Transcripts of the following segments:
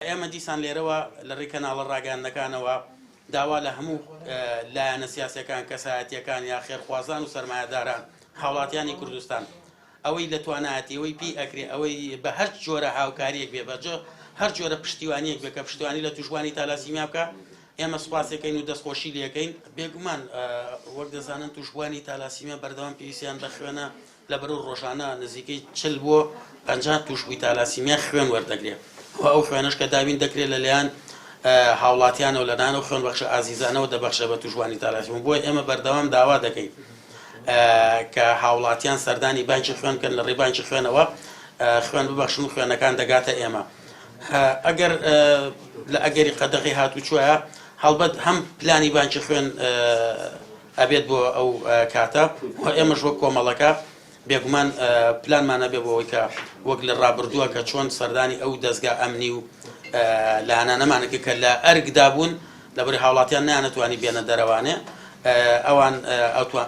ئێمە دیسان لێرەوە لە ڕێی کەناڵە ڕاگەاندنەکانەوە داوا لە هەموو لایەنە سیاسیەکان کەسایەتیەکان یا خێرخوازان و سەرمایەداران هاوڵاتیانی کوردستان ئەوەی لە توانایەتیەوەی پێی ئەکرێ ئەوەی بە هەر جۆرە هاوکاریەک بێ بەجێ هەر جۆرە پشتیوانیەک بێ کە پشتیوانی لە توشبوانی تالاسیمیا بکە ئێمە سوپاسەکەین و دەستخۆشی لەکەین. بێگومان وەک دەزانن توشبوانی تالاسیمیا بەردەوام پێویستیان بە خوێنە لە بەرەو ڕۆژانە نزیکەی 40 بۆ 50 توشبووی تالاسیمیا خوێن وەردەگرێت و ئەو خوێنش کە داوین دەکرێت لەلایەن هاوڵاتیانەوە لەناو خوێن بەخشە ئازیزانەوە دەبەخشە بە توشبوانی تالاسیمیا. بۆی ئێمە بەردەوام داوا دەکەین کە هاوڵاتیان سەردانی بانکی خوێنکەن لە ڕێی بانکی خوێنەوە خوێن ببەخشن و خوێنەکان دەگاتە ئێمە. ئەگەر لە ئەگەری قەدەغی هاتوچووە هەڵبەت هەم پلانی بانکی خوێن ئەبێت بۆ ئەو کاتە و ئێمەش وەک کۆمەڵەکە بێگومان پلانمانە بێ بۆەوەی کە وەک لە ڕابردووە کە چۆن سەردانی ئەو دەستگا ئەمنی و لاانانەمانەکە کە لە ئەرگدا بوون لەبەری هاوڵاتیان نانەتوانی بێنە دەرەوانێ ئەوان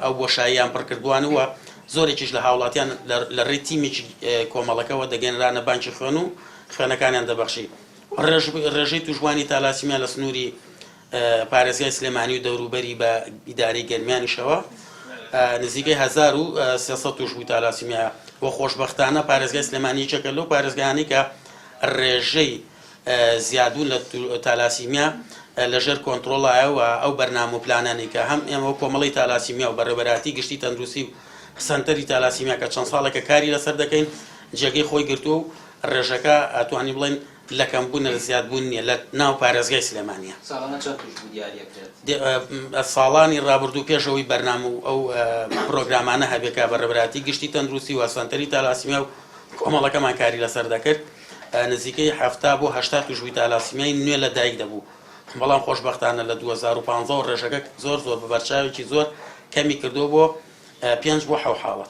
ئەو بۆشاییان پڕکردووانەوە زۆرێکیش لە هاوڵاتیان لە ڕێی تیمێکی کۆمەڵەکەەوە دەگەنرانە بانکی خوێن و خوێنەکانیان دەبەخشی. ڕێژەی توشبوانی تالاسیمیا لە سنووری پارێزگای سلێمانی و دەوروبەری بە ئیدارەی گەرمیانیشەوە نزیکەی 1300 توشبووی تالاسیمیا بۆ خۆشبەختانە پارێزگای سلێمانی یەکێکە لەو پارێزگایانی کە ڕێژەی زیادبوون لە تالاسیمیا لەژێر کۆنتڕۆڵایە و ئەو بەرنامە و پلانانی کە هەم ئێمە کۆمەڵی تالاسیمیا و بەڕێوەبەراتی گشتی تەندروستی و سەنتەری تالاسیمیا کە چەند ساڵێکە کاری لەسەر دەکەین جێگەی خۆی گرتو و ڕێژەکە ئەتوانی بڵێن لە کەمبوون لە زیادبوون نییە لە ناو پارێزگای سلێمانیە. ساڵانی ڕابردوو پێشەوەی بەرنامە و ئەو پرۆگرامانە هەبێکە بەڕێوەبەراتی گشتی تەندروستی و سەنتەری تالاسیمیا و کۆمەڵەکەمان کاری لەسەر دەکرد نزیکەی 70 بۆ 80 توشبووی تالاسیمیای نوێ لە دایک دەبوو. بەڵام خۆشبەختانە لە 2015 ڕێژەکە زۆر بە بەرچاوێکی زۆر کەمی کردو بۆ 5 بۆ 7 حاڵەت.